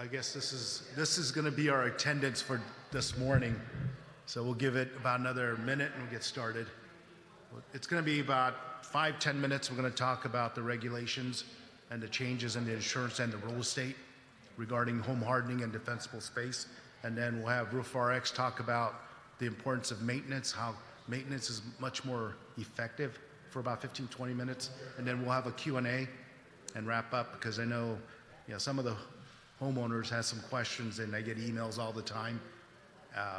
I guess this is going to be our attendance for this morning. So we'll give it about another minute and we'll get started. It's going to be about 5-10 minutes. We're going to talk about the regulations and the changes in the insurance and the real estate regarding home hardening and defensible space. And then we'll have Roof RX talk about the importance of maintenance, how maintenance is much more effective for about 15-20 minutes. And then we'll have a Q&A and wrap up, because I know, some of the homeowners have some questions and they get emails all the time.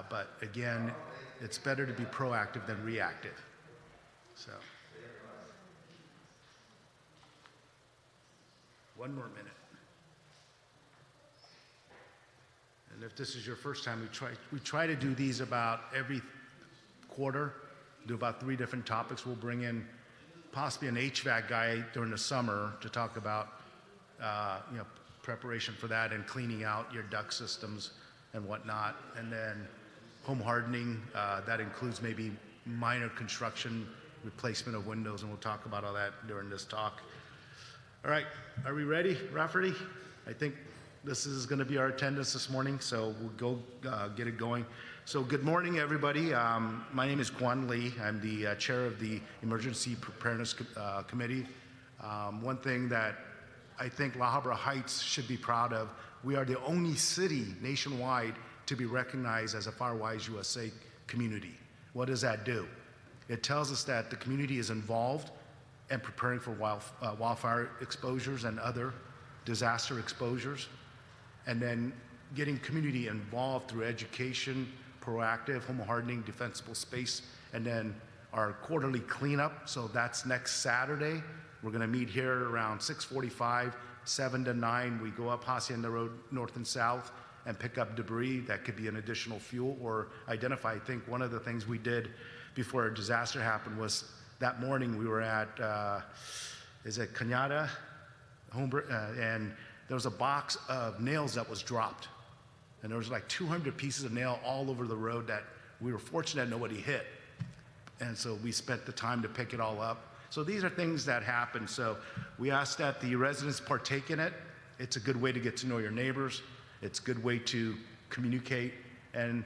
But again, it's better to be proactive than reactive. So, one more minute. And if this is your first time, we try to do these about every quarter, do about 3 different topics. We'll bring in possibly an HVAC guy during the summer to talk about, preparation for that and cleaning out your duct systems and whatnot. And then home hardening, that includes maybe minor construction, replacement of windows, and we'll talk about all that during this talk. All right, are we ready, Rafferty? I think this is going to be our attendance this morning, so we'll go get it going. So good morning, everybody. My name is Guan Lee. I'm the chair of the Emergency Preparedness Committee. One thing that I think La Habra Heights should be proud of, we are the only city nationwide to be recognized as a Firewise USA community. What does that do? It tells us that the community is involved and preparing for wildfire exposures and other disaster exposures, and then getting community involved through education, proactive, home hardening, defensible space, and then our quarterly cleanup. So that's next Saturday. We're going to meet here around 6:45, 7 to 9. We go up Hacienda Road north and south and pick up debris that could be an additional fuel or identify. I think one of the things we did before a disaster happened was that morning we were at, Cañada, and there was a box of nails that was dropped. And there was like 200 pieces of nail all over the road that we were fortunate nobody hit. And so we spent the time to pick it all up. So these are things that happen. So we ask that the residents partake in it. It's a good way to get to know your neighbors. It's a good way to communicate and,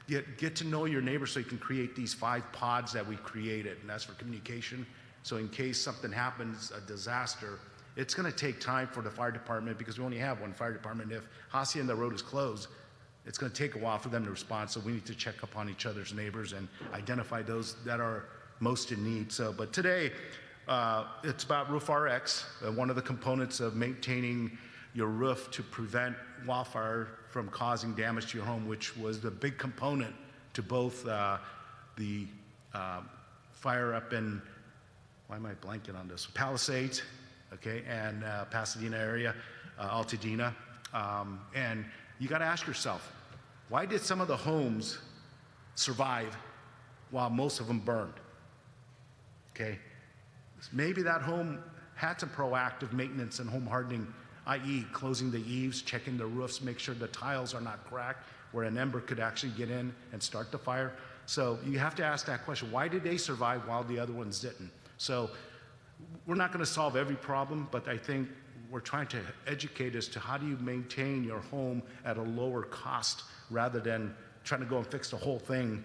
get to know your neighbors so you can create these 5 pods that we created. And that's for communication. So in case something happens, a disaster, it's going to take time for the fire department, because we only have one fire department. If Hacienda Road is closed, it's going to take a while for them to respond. So we need to check up on each other's neighbors and identify those that are most in need. So, but today, it's about Roof RX, one of the components of maintaining your roof to prevent wildfire from causing damage to your home, which was the big component to both the fire up in, why am I blanking on this? Palisades, okay, and Pasadena area, Altadena. And you got to ask yourself, why did some of the homes survive while most of them burned? Okay, maybe that home had some proactive maintenance and home hardening, i.e. closing the eaves, checking the roofs, make sure the tiles are not cracked, where an ember could actually get in and start the fire. So you have to ask that question, why did they survive while the other ones didn't? So we're not going to solve every problem, but I think we're trying to educate as to how do you maintain your home at a lower cost rather than trying to go and fix the whole thing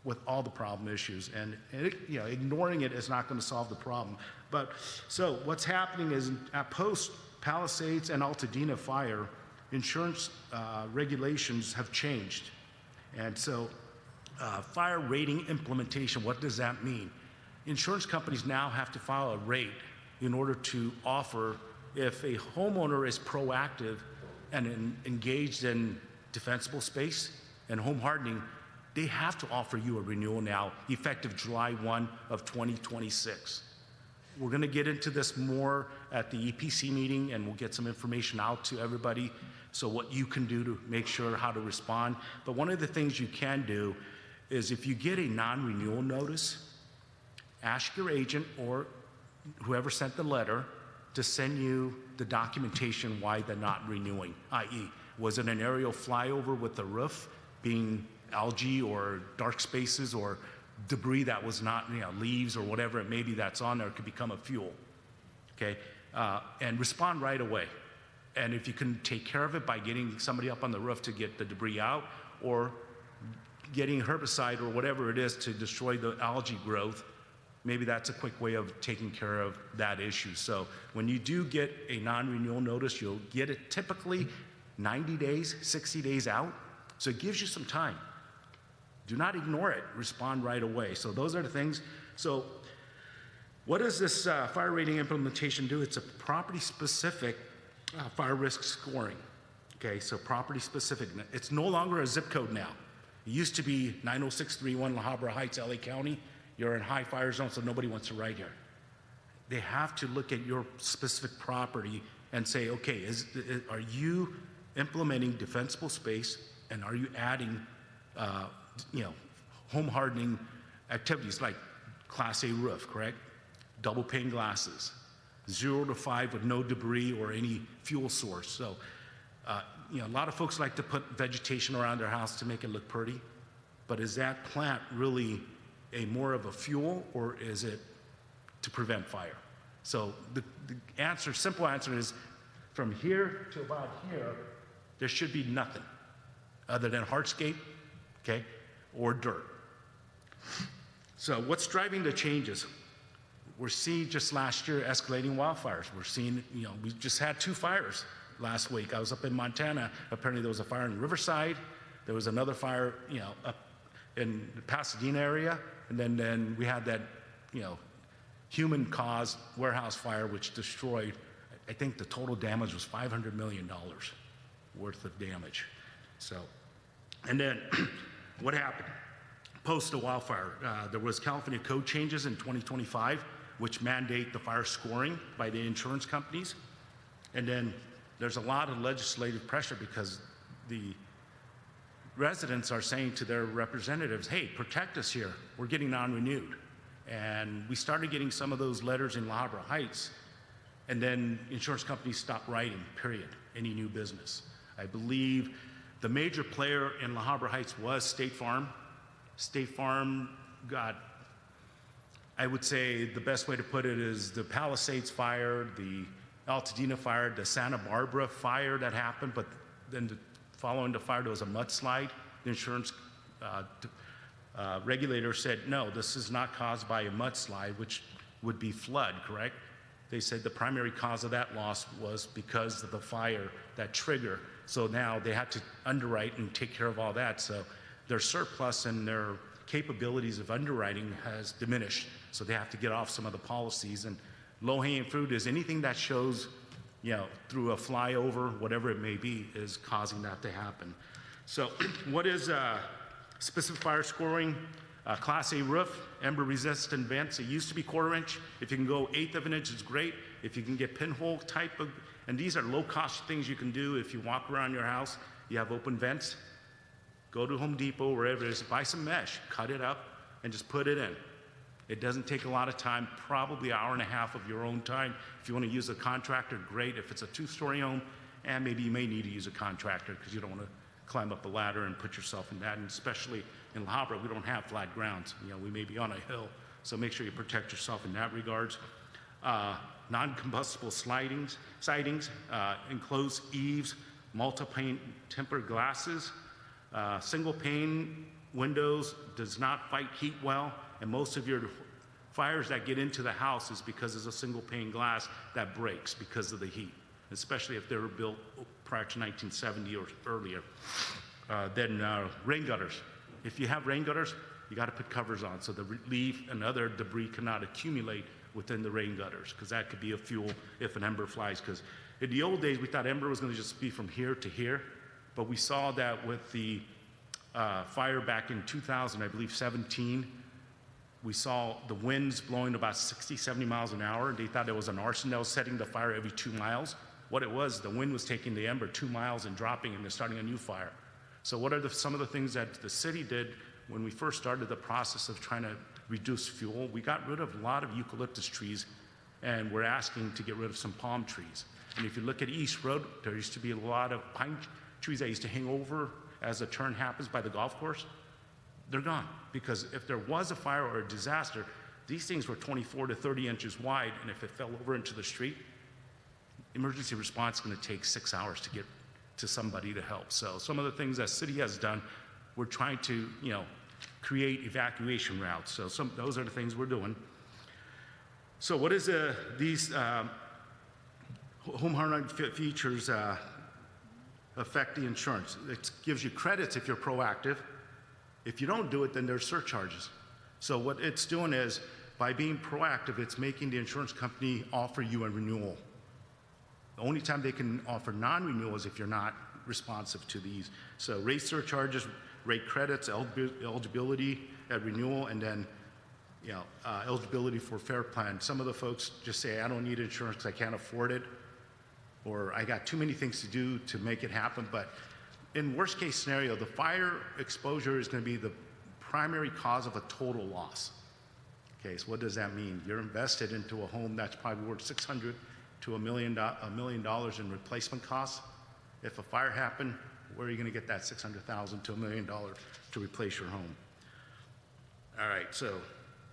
with all the problem issues. And ignoring it is not going to solve the problem. But so what's happening is at post Palisades and Altadena fire, insurance regulations have changed. And so fire rating implementation, what does that mean? Insurance companies now have to file a rate in order to offer, if a homeowner is proactive and engaged in defensible space and home hardening, they have to offer you a renewal now, effective July 1 of 2026. We're going to get into this more at the EPC meeting, and we'll get some information out to everybody, so what you can do to make sure how to respond. But one of the things you can do is, if you get a non-renewal notice, ask your agent or whoever sent the letter to send you the documentation why they're not renewing, i.e. was it an aerial flyover with the roof being algae or dark spaces or debris that was not, leaves or whatever it may be that's on there, could become a fuel, okay? And respond right away. And if you can take care of it by getting somebody up on the roof to get the debris out, or getting herbicide or whatever it is to destroy the algae growth, maybe that's a quick way of taking care of that issue. So when you do get a non-renewal notice, you'll get it typically 90 days, 60 days out. So it gives you some time. Do not ignore it. Respond right away. So those are the things. So what does this fire rating implementation do? It's a property-specific fire risk scoring. Okay, so property-specific. It's no longer a zip code now. It used to be 90631 La Habra Heights, LA County. You're in high fire zone, so nobody wants to ride here. They have to look at your specific property and say, okay, are you implementing defensible space, and are you adding, home hardening activities like Class A roof, correct? Double pane glasses, 0 to 5 with no debris or any fuel source. So, a lot of folks like to put vegetation around their house to make it look pretty, but is that plant really more of a fuel, or is it to prevent fire? So the simple answer is, from here to about here, there should be nothing other than hardscape, okay, or dirt. So what's driving the changes? We're seeing just last year escalating wildfires. We're seeing, we just had 2 fires last week. I was up in Montana. Apparently there was a fire in Riverside. There was another fire, up in the Pasadena area. And then we had that, human-caused warehouse fire, which destroyed, I think the total damage was $500 million worth of damage. So, and then what happened? Post the wildfire, there was California code changes in 2025, which mandate the fire scoring by the insurance companies. And then there's a lot of legislative pressure because the residents are saying to their representatives, hey, protect us here. We're getting non-renewed. And we started getting some of those letters in La Habra Heights, and then insurance companies stopped writing, period, any new business. I believe the major player in La Habra Heights was State Farm. State Farm got, I would say the best way to put it is the Palisades fire, the Altadena fire, the Santa Barbara fire that happened, but then following the fire, there was a mudslide. The insurance regulator said, no, this is not caused by a mudslide, which would be flood, correct? They said the primary cause of that loss was because of the fire, that trigger. So now they had to underwrite and take care of all that. So their surplus and their capabilities of underwriting has diminished. So they have to get off some of the policies. And low-hanging fruit is anything that shows, through a flyover, whatever it may be, is causing that to happen. So what is specific fire scoring? Class A roof, ember-resistant vents. It used to be 1/4 inch. If you can go 1/8 of an inch, it's great. If you can get pinhole type of, and these are low-cost things you can do if you walk around your house, you have open vents, go to Home Depot, wherever it is, buy some mesh, cut it up, and just put it in. It doesn't take a lot of time, probably 1.5 hours of your own time. If you want to use a contractor, great. If it's a 2-story home, and maybe you may need to use a contractor because you don't want to climb up a ladder and put yourself in that. And especially in La Habra, we don't have flat grounds. We may be on a hill, so make sure you protect yourself in that regards. Non-combustible sidings, enclosed eaves, multi-pane tempered glasses, single pane windows does not fight heat well. And most of your fires that get into the house is because there's a single pane glass that breaks because of the heat, especially if they were built prior to 1970 or earlier. Then rain gutters. If you have rain gutters, you got to put covers on so the leaf and other debris cannot accumulate within the rain gutters, because that could be a fuel if an ember flies. Because in the old days, we thought ember was going to just be from here to here, but we saw that with the fire back in 2000, I believe 17, we saw the winds blowing about 60, 70 miles an hour. They thought it was an arson that was setting the fire every 2 miles. What it was, the wind was taking the ember 2 miles and dropping and they're starting a new fire. So what are some of the things that the city did when we first started the process of trying to reduce fuel? We got rid of a lot of eucalyptus trees, and we're asking to get rid of some palm trees. And if you look at East Road, there used to be a lot of pine trees that used to hang over as a turn happens by the golf course. They're gone, because if there was a fire or a disaster, these things were 24 to 30 inches wide, and if it fell over into the street, emergency response is going to take 6 hours to get to somebody to help. So some of the things that city has done, we're trying to, create evacuation routes. So those are the things we're doing. So what is these home hardening features affect the insurance? It gives you credits if you're proactive. If you don't do it, then there's surcharges. So what it's doing is, by being proactive, it's making the insurance company offer you a renewal. The only time they can offer non-renewal is if you're not responsive to these. So rate surcharges, rate credits, eligibility at renewal, and then eligibility for fair plan. Some of the folks just say, I don't need insurance because I can't afford it, or I got too many things to do to make it happen. But in worst case scenario, the fire exposure is going to be the primary cause of a total loss. Okay, so what does that mean? You're invested into a home that's probably worth $600,000 to $1 million in replacement costs. If a fire happened, where are you going to get that $600,000 to $1 million to replace your home? All right, so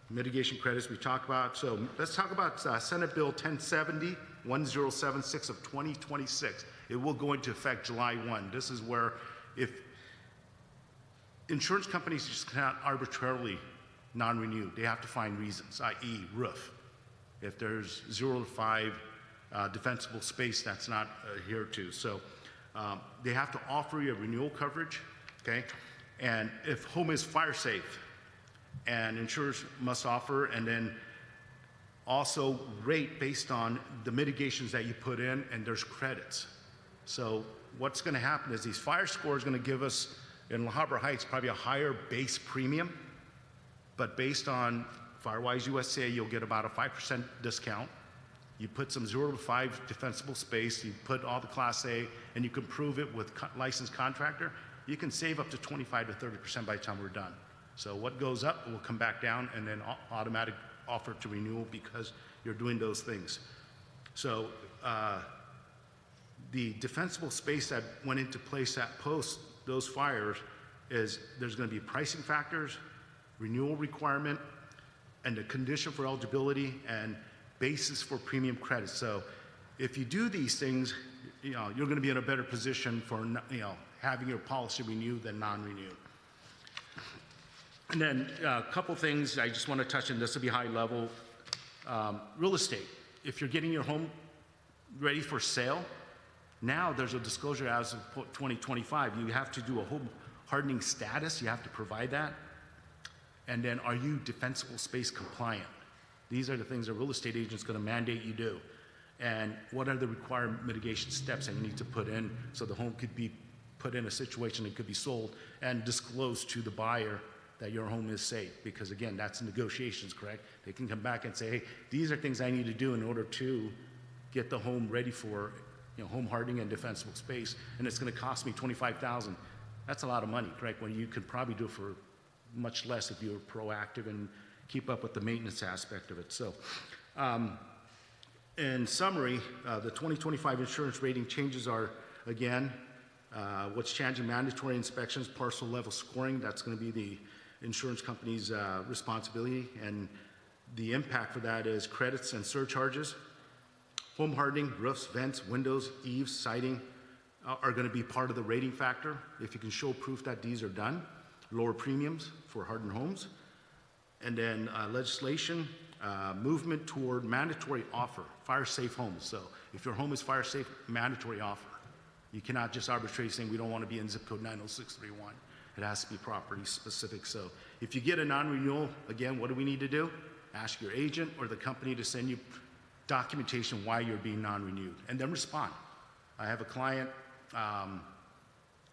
mitigation credits we talked about. So let's talk about Senate Bill 1070, 1076 of 2026. It will go into effect July 1. This is where if insurance companies just cannot arbitrarily non-renew, they have to find reasons, i.e. roof. If there's 0 to 5 defensible space that's not adhered to. So they have to offer you a renewal coverage, okay? And if home is fire safe, and insurers must offer, and then also rate based on the mitigations that you put in, and there's credits. So what's going to happen is these fire scores are going to give us, in La Habra Heights, probably a higher base premium, but based on Firewise USA, you'll get about a 5% discount. You put some 0 to 5 defensible space, you put all the Class A, and you can prove it with licensed contractor, you can save up to 25 to 30% by the time we're done. So what goes up will come back down, and then automatic offer to renewal because you're doing those things. So the defensible space that went into place at post those fires is there's going to be pricing factors, renewal requirement, and the condition for eligibility and basis for premium credits. So if you do these things, you're going to be in a better position for having your policy renewed than non-renewed. And then a couple things I just want to touch on. This will be high level. Real estate. If you're getting your home ready for sale, now there's a disclosure as of 2025. You have to do a home hardening status. You have to provide that. And then, are you defensible space compliant? These are the things a real estate agent's going to mandate you do. And what are the required mitigation steps that you need to put in so the home could be put in a situation that could be sold and disclosed to the buyer that your home is safe? Because again, that's negotiations, correct? They can come back and say, hey, these are things I need to do in order to get the home ready for home hardening and defensible space, and it's going to cost me $25,000. That's a lot of money, correct? When you could probably do it for much less if you were proactive and keep up with the maintenance aspect of it. So in summary, the 2025 insurance rating changes are, again, what's changing: mandatory inspections, parcel level scoring. That's going to be the insurance company's responsibility, and the impact for that is credits and surcharges. Home hardening, roofs, vents, windows, eaves, siding are going to be part of the rating factor. If you can show proof that these are done, lower premiums for hardened homes. And then legislation, movement toward mandatory offer, fire safe homes. So if your home is fire safe, mandatory offer. You cannot just arbitrarily say we don't want to be in zip code 90631. It has to be property specific. So if you get a non-renewal, again, what do we need to do? Ask your agent or the company to send you documentation why you're being non-renewed, and then respond. I have a client,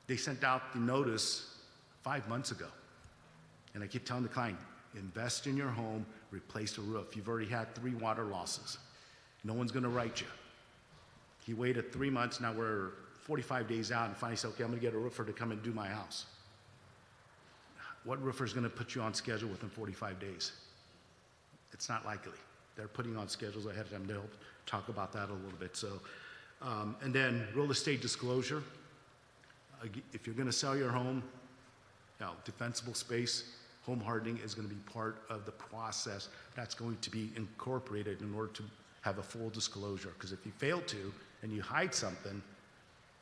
they sent out the notice 5 months ago, and I keep telling the client, invest in your home, replace the roof. You've already had 3 water losses. No one's going to write you. He waited 3 months, now we're 45 days out, and finally said, okay, I'm going to get a roofer to come and do my house. What roofer is going to put you on schedule within 45 days? It's not likely. They're putting on schedules ahead of time. They'll talk about that a little bit. So, and then real estate disclosure. If you're going to sell your home, defensible space, home hardening is going to be part of the process that's going to be incorporated in order to have a full disclosure, because if you fail to and you hide something,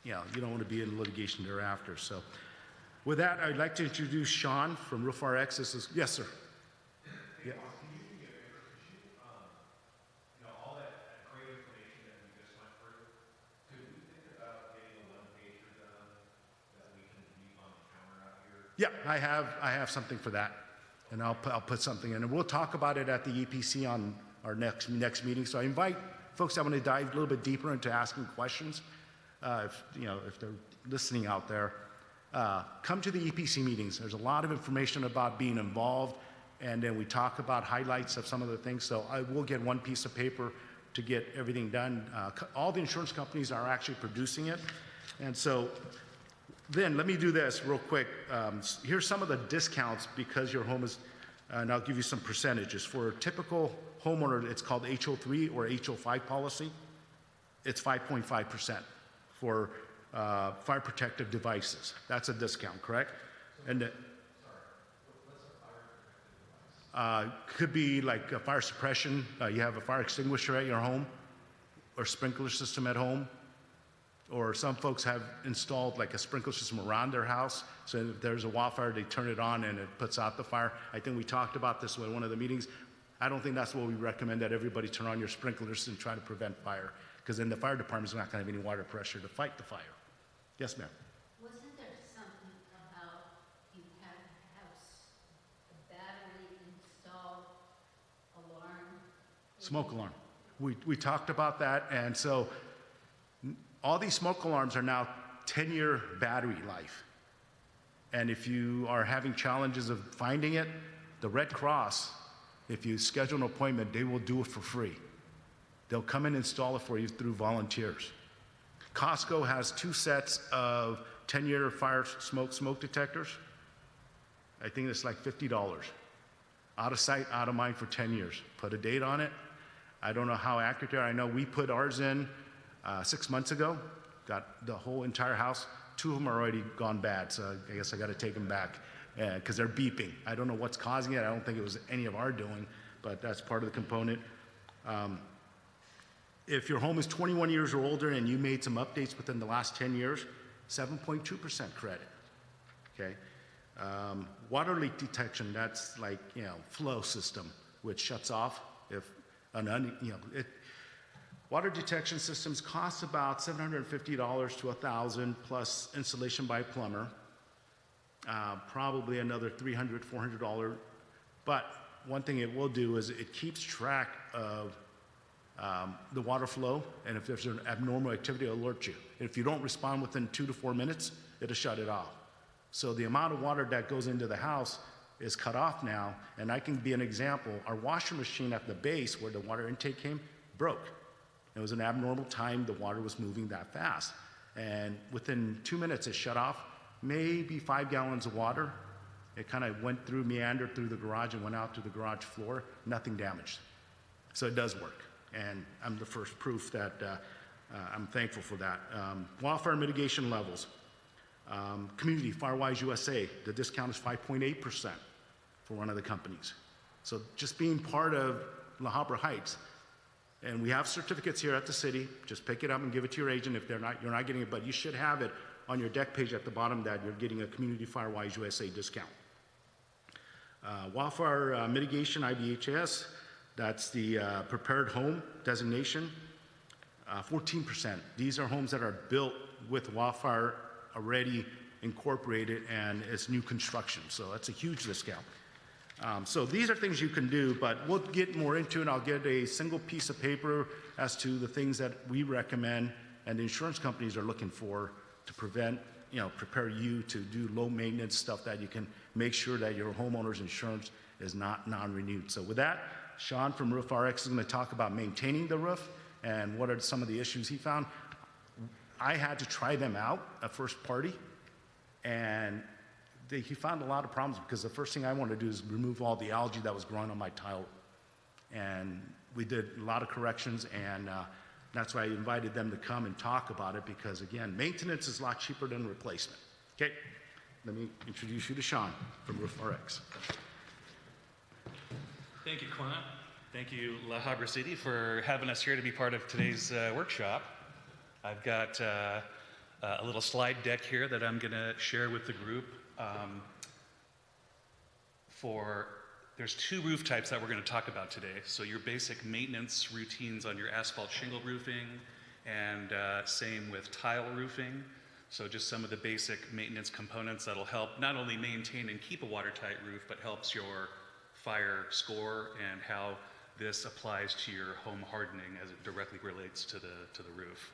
you don't want to be in litigation thereafter. So with that, I'd like to introduce Sean from Roof RX. Yes, sir. Yeah. All that great information that we just went through, could we think about getting a one-pager done that we can leave on the counter out here? Yeah, I have something for that, and I'll put something in, and we'll talk about it at the EPC on our next meeting. So I invite folks that want to dive a little bit deeper into asking questions, if they're listening out there, come to the EPC meetings. There's a lot of information about being involved, and then we talk about highlights of some of the things. So I will get one piece of paper to get everything done. All the insurance companies are actually producing it, and so then let me do this real quick. Here's some of the discounts because your home is, and I'll give you some percentages. For a typical homeowner, it's called HO3 or HO5 policy. It's 5.5% for fire protective devices. That's a discount, correct? And could be like a fire suppression. You have a fire extinguisher at your home or sprinkler system at home. Or some folks have installed like a sprinkler system around their house. So if there's a wildfire, they turn it on and it puts out the fire. I think we talked about this in one of the meetings. I don't think that's what we recommend, that everybody turn on your sprinklers and try to prevent fire, because then the fire department's not going to have any water pressure to fight the fire. Yes, ma'am. Wasn't there something about you had to have a battery installed alarm? Smoke alarm. We talked about that, and so all these smoke alarms are now 10-year battery life. And if you are having challenges of finding it, the Red Cross, if you schedule an appointment, they will do it for free. They'll come and install it for you through volunteers. Costco has 2 sets of 10-year fire smoke detectors. I think it's like $50. Out of sight, out of mind for 10 years. Put a date on it. I don't know how accurate they are. I know we put ours in 6 months ago, got the whole entire house. 2 of them are already gone bad, so I guess I got to take them back because they're beeping. I don't know what's causing it. I don't think it was any of our doing, but that's part of the component. If your home is 21 years or older and you made some updates within the last 10 years, 7.2% credit. Okay. Water leak detection, that's like, flow system, which shuts off if water detection systems cost about $750 to $1,000 plus installation by a plumber, probably another $300, $400. But one thing it will do is it keeps track of the water flow, and if there's an abnormal activity, it'll alert you. If you don't respond within 2 to 4 minutes, it'll shut it off. So the amount of water that goes into the house is cut off now, and I can be an example. Our washer machine at the base where the water intake came broke. It was an abnormal time the water was moving that fast. And within 2 minutes, it shut off, maybe 5 gallons of water. It kind of went through, meandered through the garage and went out to the garage floor, nothing damaged. So it does work. And I'm the first proof that I'm thankful for that. Wildfire mitigation levels. Community, Firewise USA, the discount is 5.8% for one of the companies. So just being part of La Habra Heights, and we have certificates here at the city. Just pick it up and give it to your agent if you're not getting it, but you should have it on your deck page at the bottom that you're getting a Community Firewise USA discount. Wildfire mitigation, IBHS, that's the prepared home designation, 14%. These are homes that are built with wildfire already incorporated and it's new construction, so that's a huge discount. So these are things you can do, but we'll get more into it. I'll get a single piece of paper as to the things that we recommend and the insurance companies are looking for to prepare you to do low maintenance stuff that you can make sure that your homeowner's insurance is not non-renewed. So with that, Sean from Roof RX is going to talk about maintaining the roof and what are some of the issues he found. I had to try them out at first party, and he found a lot of problems because the first thing I wanted to do is remove all the algae that was growing on my tile. And we did a lot of corrections, and that's why I invited them to come and talk about it because, again, maintenance is a lot cheaper than replacement. Okay, let me introduce you to Sean from Roof RX. Thank you, Clint. Thank you, La Habra City, for having us here to be part of today's workshop. I've got a little slide deck here that I'm going to share with the group. There's two roof types that we're going to talk about today. So your basic maintenance routines on your asphalt shingle roofing, and same with tile roofing. So just some of the basic maintenance components that'll help not only maintain and keep a watertight roof, but helps your fire score, and how this applies to your home hardening as it directly relates to the roof.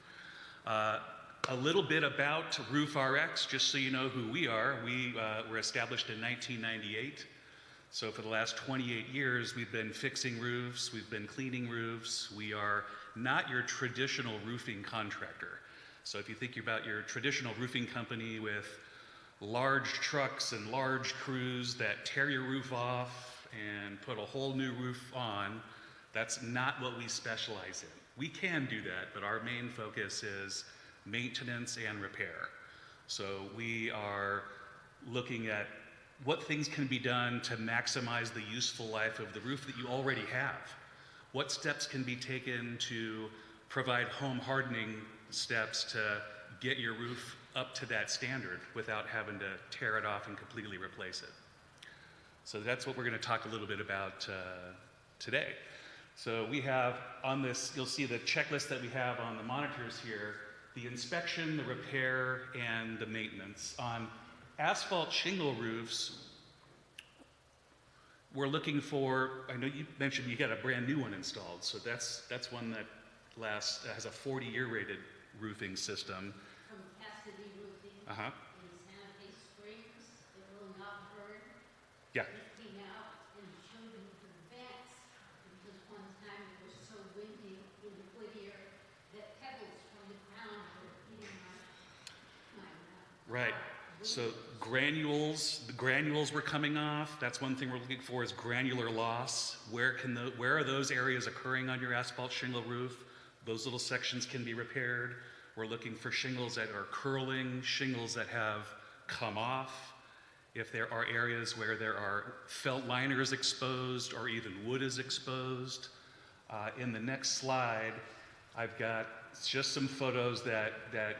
A little bit about Roof RX, just so you know who we are. We were established in 1998. So for the last 28 years, we've been fixing roofs, we've been cleaning roofs. We are not your traditional roofing contractor. So if you think about your traditional roofing company with large trucks and large crews that tear your roof off and put a whole new roof on, that's not what we specialize in. We can do that, but our main focus is maintenance and repair. So we are looking at what things can be done to maximize the useful life of the roof that you already have. What steps can be taken to provide home hardening steps to get your roof up to that standard without having to tear it off and completely replace it. So that's what we're going to talk a little bit about today. So we have on this, you'll see the checklist that we have on the monitors here, the inspection, the repair, and the maintenance. On asphalt shingle roofs, we're looking for, I know you mentioned you got a brand new one installed, so that's one that has a 40-year rated roofing system. From Cassidy Roofing Uh-huh. in Santa Fe Springs, it will not burn. Yeah. He came out and showed me the vents, because one time it was so windy in Whittier that pebbles from the ground were hitting my Right. So the granules were coming off. That's one thing we're looking for, is granular loss. Where are those areas occurring on your asphalt shingle roof? Those little sections can be repaired. We're looking for shingles that are curling, shingles that have come off. If there are areas where there are felt liners exposed or even wood is exposed. In the next slide, I've got just some photos that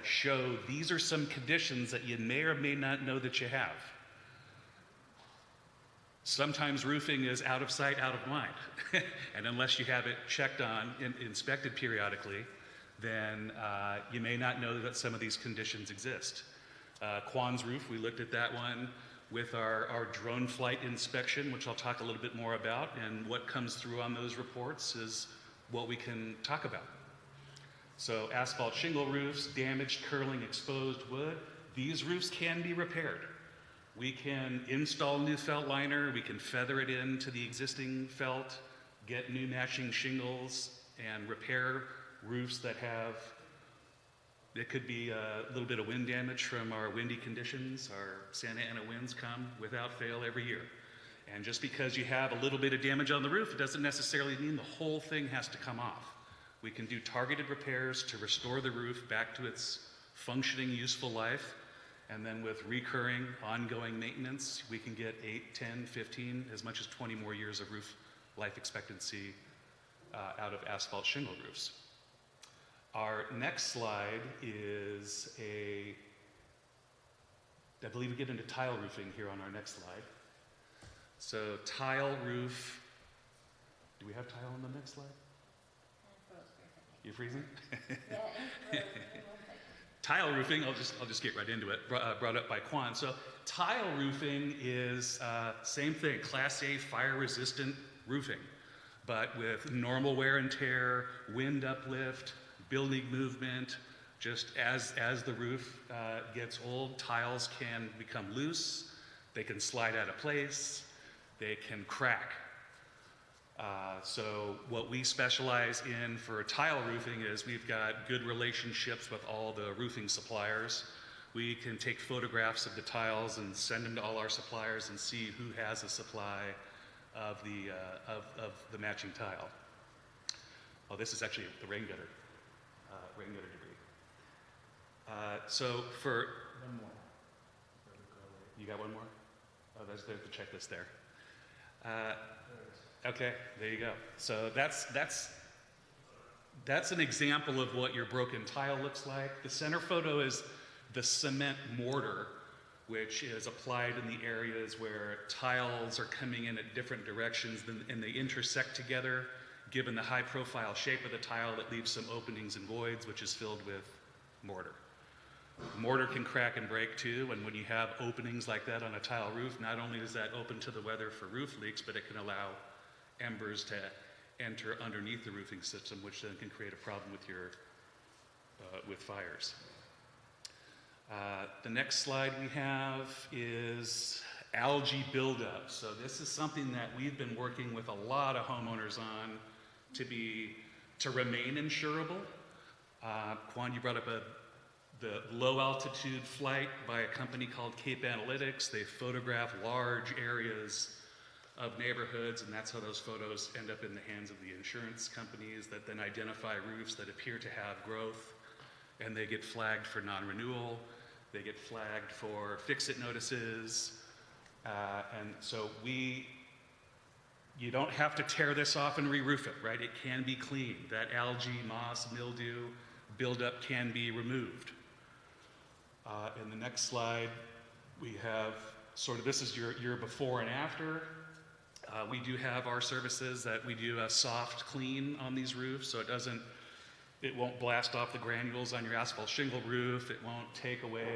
show these are some conditions that you may or may not know that you have. Sometimes roofing is out of sight, out of mind. And unless you have it checked on and inspected periodically, then you may not know that some of these conditions exist. Quan's roof, we looked at that one with our drone flight inspection, which I'll talk a little bit more about, and what comes through on those reports is what we can talk about. So asphalt shingle roofs, damaged, curling, exposed wood, these roofs can be repaired. We can install new felt liner, we can feather it into the existing felt, get new matching shingles, and repair roofs that it could be a little bit of wind damage from our windy conditions. Our Santa Ana winds come without fail every year. And just because you have a little bit of damage on the roof, it doesn't necessarily mean the whole thing has to come off. We can do targeted repairs to restore the roof back to its functioning, useful life. And then with recurring, ongoing maintenance, we can get 8, 10, 15, as much as 20 more years of roof life expectancy out of asphalt shingle roofs. Our next slide is I believe we get into tile roofing here on our next slide. So tile roof, do we have tile on the next slide? You're freezing? Tile roofing, I'll just get right into it, brought up by Quan. So tile roofing is same thing, Class A fire resistant roofing, but with normal wear and tear, wind uplift, building movement. Just as the roof gets old, tiles can become loose, they can slide out of place, they can crack. So what we specialize in for tile roofing is we've got good relationships with all the roofing suppliers. We can take photographs of the tiles and send them to all our suppliers and see who has a supply of the matching tile. Oh, this is actually the rain gutter debris. So for one more. You got one more? Oh, there's the checklist there. Okay, there you go. So that's an example of what your broken tile looks like. The center photo is the cement mortar, which is applied in the areas where tiles are coming in at different directions and they intersect together. Given the high profile shape of the tile, it leaves some openings and voids, which is filled with mortar. Mortar can crack and break too, and when you have openings like that on a tile roof, not only is that open to the weather for roof leaks, but it can allow embers to enter underneath the roofing system, which then can create a problem with your with fires. The next slide we have is algae buildup. So this is something that we've been working with a lot of homeowners on to remain insurable. Quan, you brought up the low altitude flight by a company called Cape Analytics. They photograph large areas of neighborhoods, and that's how those photos end up in the hands of the insurance companies that then identify roofs that appear to have growth, and they get flagged for non-renewal. They get flagged for fix-it notices, and so you don't have to tear this off and re-roof it, right? It can be cleaned. That algae, moss, mildew buildup can be removed. In the next slide, we have sort of, this is your before and after. We do have our services that we do a soft clean on these roofs, so it won't blast off the granules on your asphalt shingle roof. It won't take away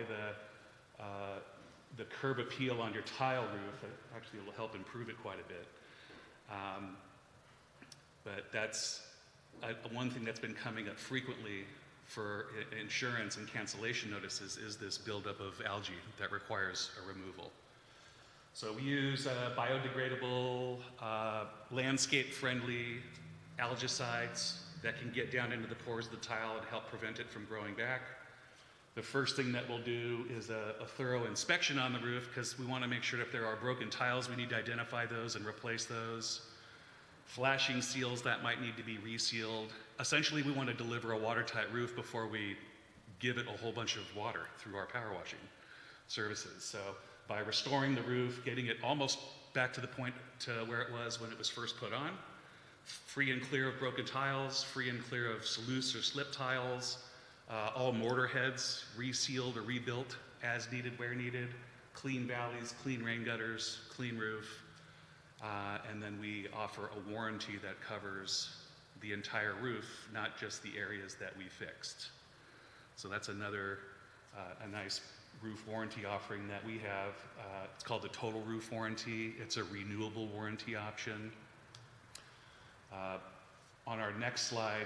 the curb appeal on your tile roof. Actually, it will help improve it quite a bit. But that's one thing that's been coming up frequently for insurance and cancellation notices is this buildup of algae that requires a removal. So we use biodegradable, landscape-friendly algicides that can get down into the pores of the tile and help prevent it from growing back. The first thing that we'll do is a thorough inspection on the roof because we want to make sure that if there are broken tiles, we need to identify those and replace those. Flashing seals that might need to be resealed. Essentially, we want to deliver a watertight roof before we give it a whole bunch of water through our power washing services. So by restoring the roof, getting it almost back to the point to where it was when it was first put on, free and clear of broken tiles, free and clear of loose or slip tiles, all mortar heads resealed or rebuilt as needed, where needed, clean valleys, clean rain gutters, clean roof, and then we offer a warranty that covers the entire roof, not just the areas that we fixed. So that's another a nice roof warranty offering that we have. It's called the Total Roof Warranty. It's a renewable warranty option. On our next slide,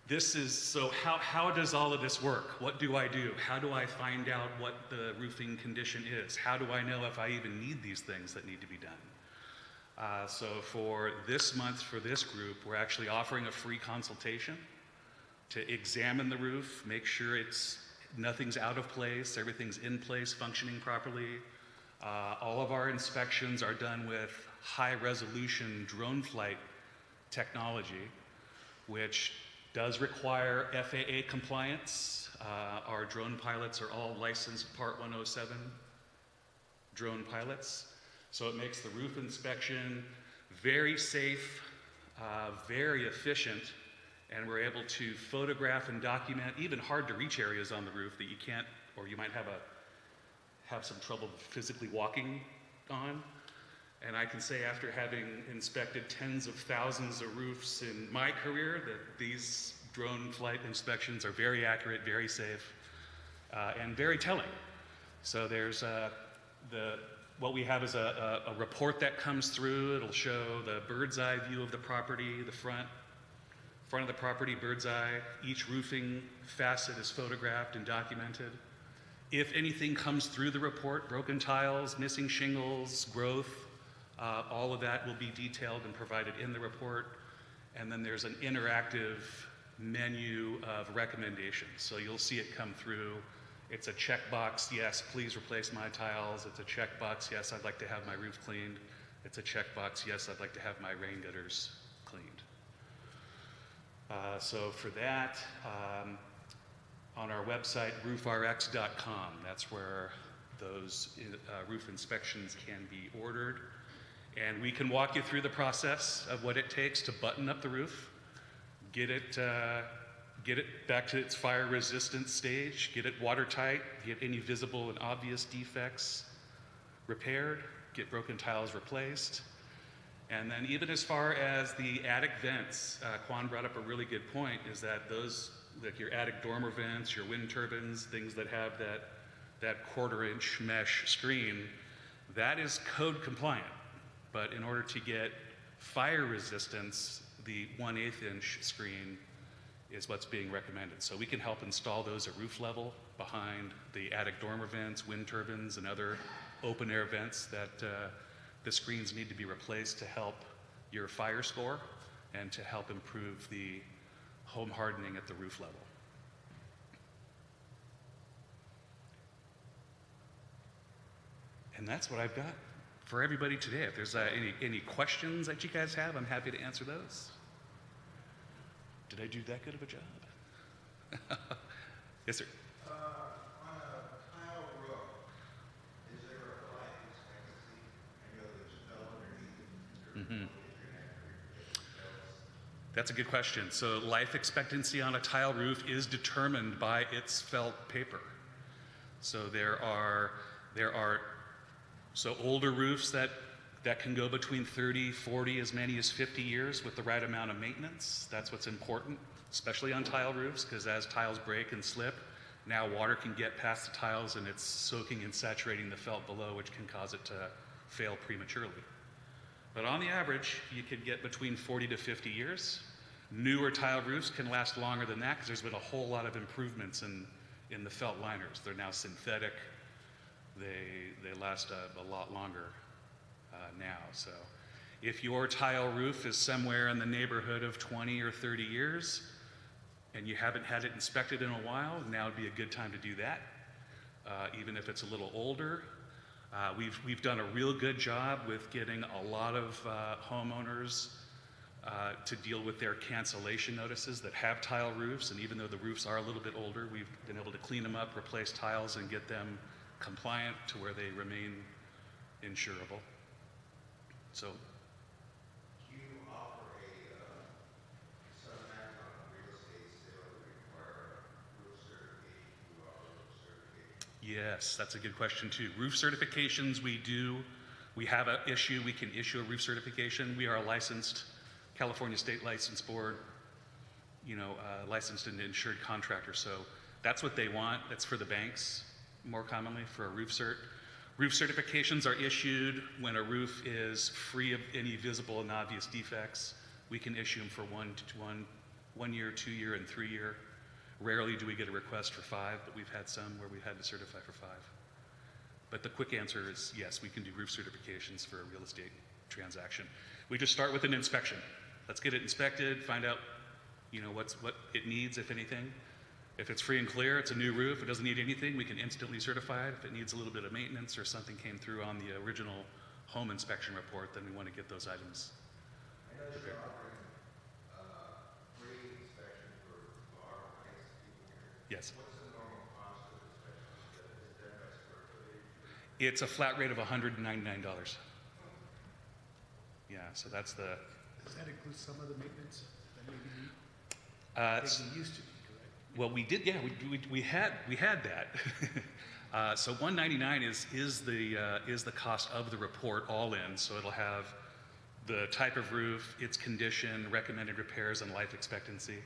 this is, so how does all of this work? What do I do? How do I find out what the roofing condition is? How do I know if I even need these things that need to be done? So for this month, for this group, we're actually offering a free consultation to examine the roof, make sure nothing's out of place, everything's in place, functioning properly. All of our inspections are done with high-resolution drone flight technology, which does require FAA compliance. Our drone pilots are all licensed Part 107 drone pilots. So it makes the roof inspection very safe, very efficient, and we're able to photograph and document even hard to reach areas on the roof that you can't, or you might have some trouble physically walking on. And I can say after having inspected tens of thousands of roofs in my career that these drone flight inspections are very accurate, very safe, and very telling. So there's what we have is a report that comes through. It'll show the bird's eye view of the property, the front of the property, bird's eye. Each roofing facet is photographed and documented. If anything comes through the report, broken tiles, missing shingles, growth, all of that will be detailed and provided in the report. And then there's an interactive menu of recommendations. So you'll see it come through. It's a checkbox, yes, please replace my tiles. It's a checkbox, yes, I'd like to have my roof cleaned. It's a checkbox, yes, I'd like to have my rain gutters cleaned. So for that, on our website, roofrx.com, that's where those roof inspections can be ordered. And we can walk you through the process of what it takes to button up the roof, get it back to its fire resistant stage, get it watertight, get any visible and obvious defects repaired, get broken tiles replaced. And then even as far as the attic vents, Quan brought up a really good point, is that those, like your attic dormer vents, your wind turbines, things that have that 1/4-inch mesh screen, that is code compliant. But in order to get fire resistance, the 1/8-inch screen is what's being recommended. So we can help install those at roof level behind the attic dormer vents, wind turbines, and other open air vents that the screens need to be replaced to help your fire score and to help improve the home hardening at the roof level. And that's what I've got for everybody today. If there's any questions that you guys have, I'm happy to answer those. Did I do that good of a job? Yes, sir. On a tile roof, is there a life expectancy? I know there's a bell underneath it. That's a good question. So life expectancy on a tile roof is determined by its felt paper. So there are older roofs that can go between 30, 40, as many as 50 years with the right amount of maintenance. That's what's important, especially on tile roofs, because as tiles break and slip, now water can get past the tiles and it's soaking and saturating the felt below, which can cause it to fail prematurely. But on the average, you can get between 40 to 50 years. Newer tile roofs can last longer than that because there's been a whole lot of improvements in the felt liners. They're now synthetic. They last a lot longer now. So if your tile roof is somewhere in the neighborhood of 20 or 30 years and you haven't had it inspected in a while, now would be a good time to do that, even if it's a little older. We've done a real good job with getting a lot of homeowners to deal with their cancellation notices that have tile roofs, and even though the roofs are a little bit older, we've been able to clean them up, replace tiles, and get them compliant to where they remain insurable. So, Do you offer some act on a real estate sale that require roof certification? Do you offer roof certification? yes, that's a good question too. Roof certifications, we do. We have an issue, we can issue a roof certification. We are a licensed, California State License Board, licensed and insured contractor. So that's what they want. That's for the banks, more commonly, for a roof cert. Roof certifications are issued when a roof is free of any visible and obvious defects. We can issue them for 1 year, 2 year, and 3 year. Rarely do we get a request for 5, but we've had some where we've had to certify for 5. But the quick answer is yes, we can do roof certifications for a real estate transaction. We just start with an inspection. Let's get it inspected, find out, what it needs, if anything. If it's free and clear, it's a new roof, it doesn't need anything, we can instantly certify it. If it needs a little bit of maintenance or something came through on the original home inspection report, then we want to get those items I know prepared. you're offering free inspection for Firewise people here. Yes. What's the normal cost of inspection? Is that by square footage? It's a flat rate of $199. Yeah, so that's the, Does that include some of the maintenance that maybe uh, they used to be, correct? well, we did, yeah, we had that. So $199 is the cost of the report all in. So it'll have the type of roof, its condition, recommended repairs, and life expectancy.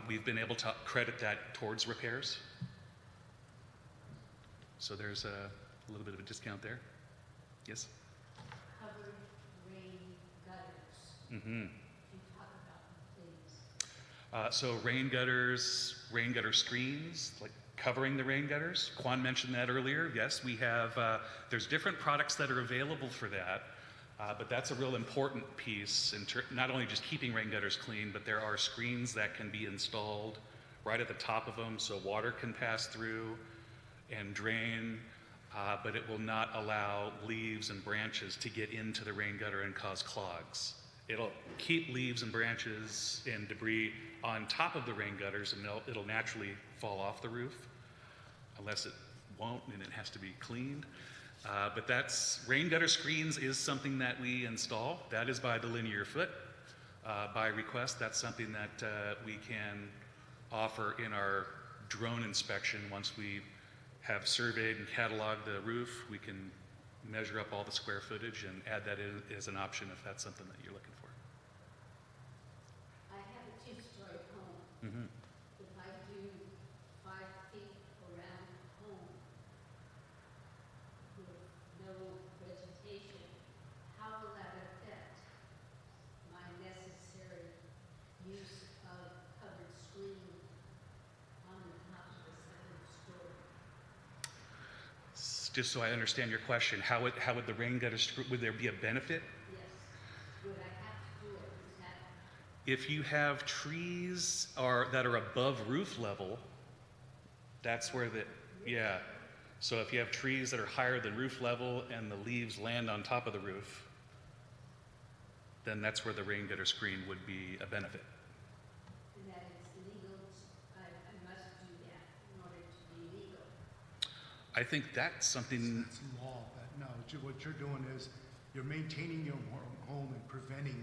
We've been able to credit that towards repairs. So there's a little bit of a discount there. Yes? Covered rain gutters. Mm-hmm. Can you talk about them, please? So rain gutters, rain gutter screens, like covering the rain gutters. Quan mentioned that earlier. Yes, we have, there's different products that are available for that, but that's a real important piece in not only just keeping rain gutters clean, but there are screens that can be installed right at the top of them so water can pass through and drain, but it will not allow leaves and branches to get into the rain gutter and cause clogs. It'll keep leaves and branches and debris on top of the rain gutters, and it'll naturally fall off the roof, unless it won't and it has to be cleaned. But that's, rain gutter screens is something that we install. That is by the linear foot. By request, that's something that we can offer in our drone inspection. Once we have surveyed and cataloged the roof, we can measure up all the square footage and add that in as an option if that's something that you're looking for. I have a two-story home. Mm-hmm. If I do 5 feet around the home with no vegetation, how will that affect my necessary use of covered screen on the top of the second story? Just so I understand your question, how would the rain gutter, would there be a benefit? Yes. Would I have to do it? Is that If you have trees that are above roof level, that's where yeah. So if you have trees that are higher than roof level and the leaves land on top of the roof, then that's where the rain gutter screen would be a benefit. that it's legal? I must do that in order to be legal. I think that's something, It's law, no, what you're doing is, you're maintaining your home and preventing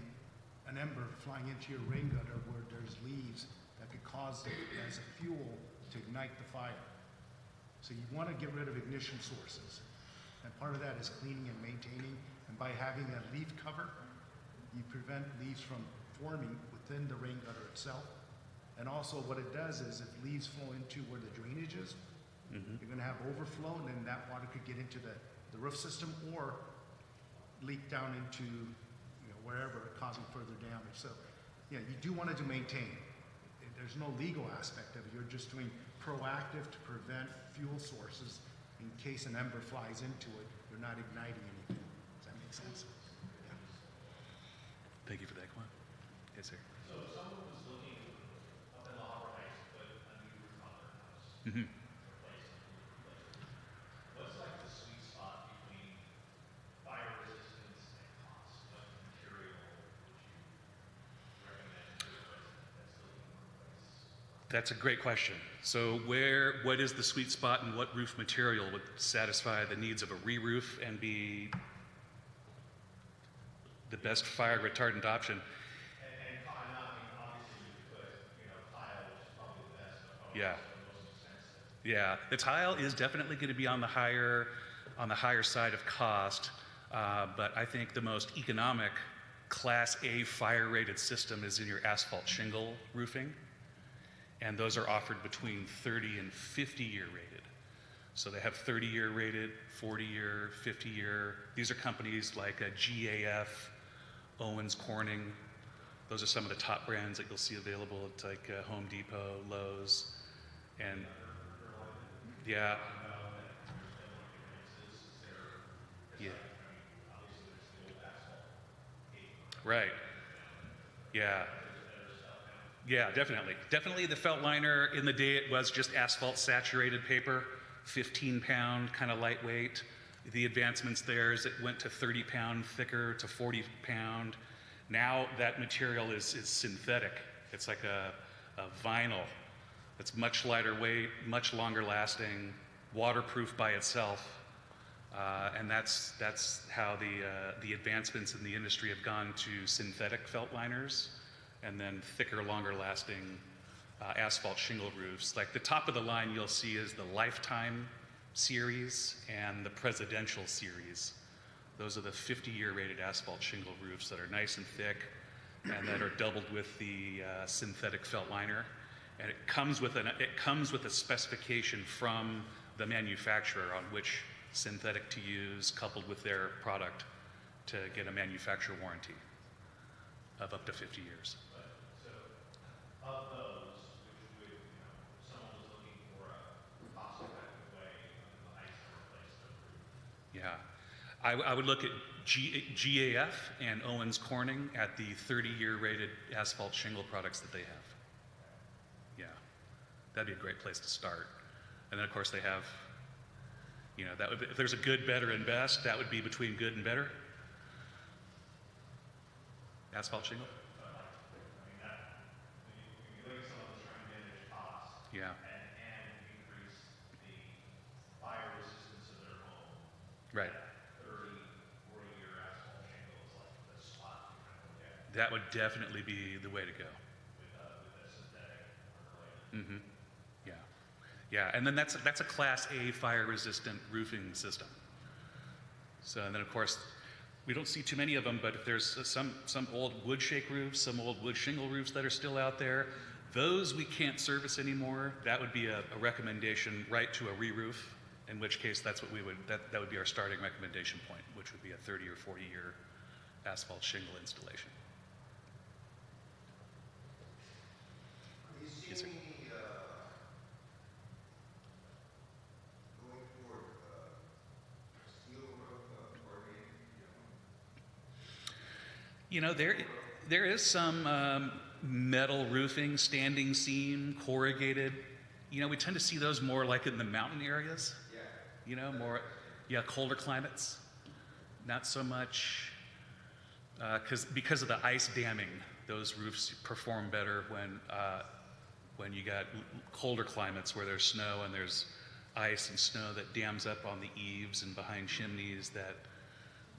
an ember flying into your rain gutter where there's leaves that could cause it as a fuel to ignite the fire. So you want to get rid of ignition sources. And part of that is cleaning and maintaining, and by having a leaf cover, you prevent leaves from forming within the rain gutter itself. And also what it does is if leaves flow into where the drainage is, you're going to have overflow, and then that water could get into the roof system or leak down into wherever, causing further damage. So yeah, you do want to maintain. There's no legal aspect of it. You're just doing proactive to prevent fuel sources in case an ember flies into it. You're not igniting anything. Does that make sense? Yeah. thank you for that, Quan. Yes, sir. So if someone was looking up in the Harbor Heights to put a new roof on their house, Mm-hmm. what's like the sweet spot between fire resistance and cost? What material would you recommend to a resident that's looking to replace? That's a great question. So what is the sweet spot and what roof material would satisfy the needs of a re-roof and be the best fire retardant option? And tile, I mean, obviously you could put, tile, which is probably the best, but probably Yeah. also the most expensive. Yeah, the tile is definitely going to be on the higher side of cost, but I think the most economic Class A fire rated system is in your asphalt shingle roofing, and those are offered between 30 and 50 year rated. So they have 30-year rated, 40-year, 50-year. These are companies like GAF, Owens Corning. Those are some of the top brands that you'll see available at like Home Depot, Lowe's, and yeah. Yeah. Right. Yeah. Yeah, definitely. Definitely the felt liner in the day it was just asphalt saturated paper, 15-pound, kind of lightweight. The advancements there is it went to 30-pound thicker to 40-pound. Now that material is synthetic. It's like a vinyl. It's much lighter weight, much longer lasting, waterproof by itself. And that's how the advancements in the industry have gone to synthetic felt liners and then thicker, longer lasting asphalt shingle roofs. Like the top of the line you'll see is the Lifetime series and the Presidential series. Those are the 50-year rated asphalt shingle roofs that are nice and thick and that are doubled with the synthetic felt liner. And it comes with a specification from the manufacturer on which synthetic to use, coupled with their product to get a manufacturer warranty of up to 50 years. So, of those, which would, someone was looking for a cost-effective way on the heights to replace the roof. Yeah, I would look at GAF and Owens Corning at the 30-year rated asphalt shingle products that they have. Yeah, that'd be a great place to start. And then of course they have, that would be, if there's a good, better, and best, that would be between good and better. Asphalt shingle? When you look at someone who's trying to manage costs Yeah. and increase the fire resistance of their home, Right. 30, 40-year asphalt shingle is like the spot you kind of look at That would definitely be the way to go. with a synthetic overlay. Yeah. Yeah, and then that's a Class A fire-resistant roofing system. So, and then of course, we don't see too many of them, but if there's some old wood shake roofs, some old wood shingle roofs that are still out there, those we can't service anymore. That would be a recommendation right to a re-roof, in which case that's what that would be our starting recommendation point, which would be a 30 or 40-year asphalt shingle installation. Are you Yes, sir. seeing any, going forward, steel roof, corrugated, You know, there is some metal roofing, standing seam, corrugated. You know, we tend to see those more like in the mountain areas. Yeah. You know, more, yeah, colder climates. Not so much, because of the ice damming, those roofs perform better when you got colder climates where there's snow and there's ice and snow that dams up on the eaves and behind chimneys. That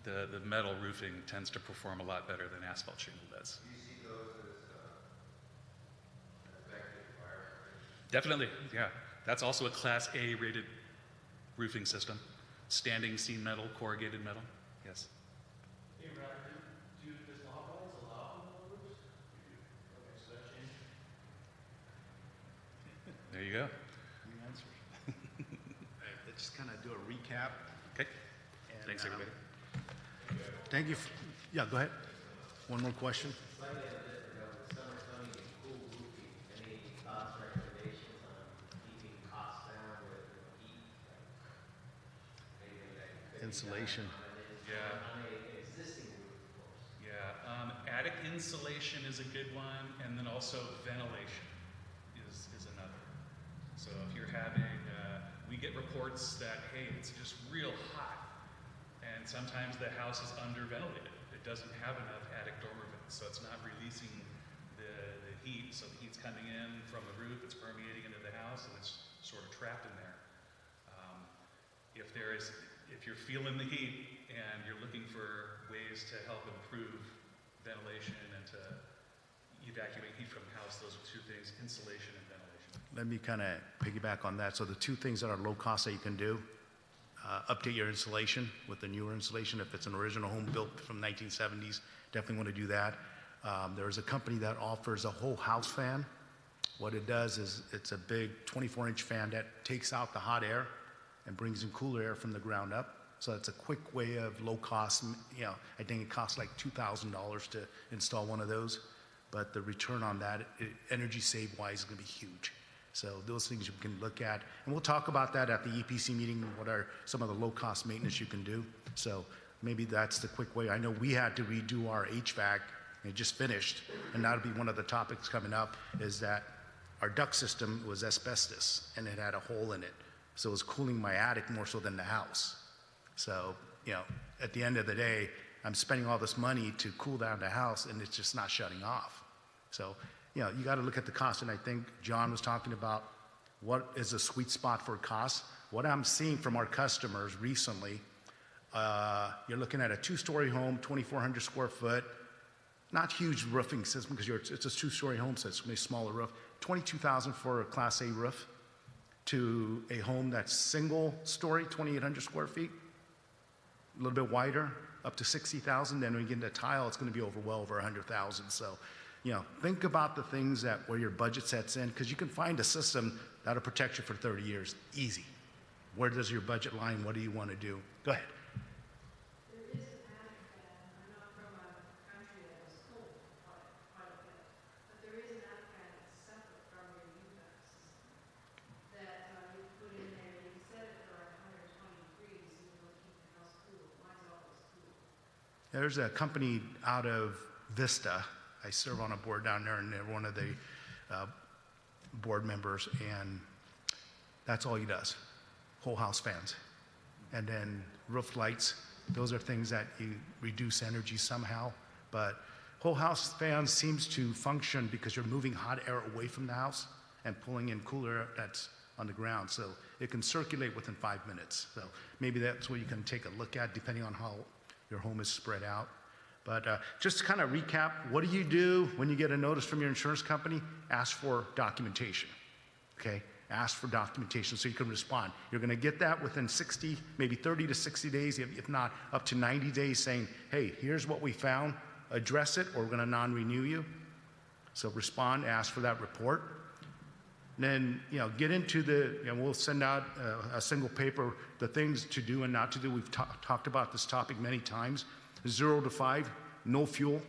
the metal roofing tends to perform a lot better than asphalt shingle does. Do you see those as effective fire? Definitely, yeah. That's also a Class A rated roofing system. Standing seam metal, corrugated metal, yes. Hey, Roger, does Firewise allow metal roofs? Okay, so that changed. There you go. You answered. Let's just kind of do a recap. Okay, And, thanks everybody. Thank you. Yeah, go ahead. One more question. Slightly on a different note, with summer coming and cool roofing, any thoughts, recommendations on keeping costs down with heat? Anything that could be done Insulation. Yeah. on an existing roof, of course. Yeah, attic insulation is a good one, and then also ventilation is another. So if you're having, we get reports that, hey, it's just real hot, and sometimes the house is underventilated. It doesn't have enough attic dormer vents, so it's not releasing the heat, so the heat's coming in from the roof, it's permeating into the house, and it's sort of trapped in there. If you're feeling the heat and you're looking for ways to help improve ventilation and to evacuate heat from the house, those are two things, insulation and ventilation. Let me kind of piggyback on that. So the two things that are low cost that you can do, update your insulation with the newer insulation. If it's an original home built from 1970s, definitely want to do that. There's a company that offers a whole house fan. What it does is it's a big 24-inch fan that takes out the hot air and brings in cooler air from the ground up. So it's a quick way of low cost. You know, I think it costs like $2,000 to install one of those, but the return on that, energy save wise, is going to be huge. So those things you can look at, and we'll talk about that at the EPC meeting. What are some of the low cost maintenance you can do? So maybe that's the quick way. I know we had to redo our HVAC. It just finished, and that'll be one of the topics coming up. Is that our duct system was asbestos and it had a hole in it. So it was cooling my attic more so than the house. So, you know, at the end of the day, I'm spending all this money to cool down the house and it's just not shutting off. So, you know, you got to look at the cost. And I think John was talking about what is a sweet spot for cost. What I'm seeing from our customers recently, you're looking at a 2-story home, 2,400 square foot, not huge roofing system because it's a 2-story home, so it's a smaller roof. $22,000 for a Class A roof, to a home that's single story, 2,800 square feet, a little bit wider, up to $60,000. Then when you get into tile, it's going to be well over $100,000. So, you know, think about the things that where your budget sets in, because you can find a system that'll protect you for 30 years, easy. Where does your budget line? What do you want to do? Go ahead. There is an attic fan, I'm not from a country that was cold quite a bit, but there is an attic fan that's separate from your UVAC system that you put in there, you can set it for 120 degrees and it'll keep the house cool. Mine's always cool. There's a company out of Vista. I serve on a board down there, and they're one of the board members, and that's all he does, whole house fans. And then roof lights, those are things that you reduce energy somehow, but whole house fans seems to function because you're moving hot air away from the house and pulling in cooler air that's on the ground, so it can circulate within 5 minutes. So maybe that's what you can take a look at, depending on how your home is spread out. But just to kind of recap, what do when you get a notice from your insurance company? Ask for documentation, okay? Ask for documentation so you can respond. You're going to get that within 60, maybe 30 to 60 days, if not up to 90 days, saying, hey, here's what we found, address it, or we're going to non-renew you. So respond, ask for that report. Then, get into we'll send out a single paper, the things to do and not to do. We've talked about this topic many times. 0 to 5, no fuel.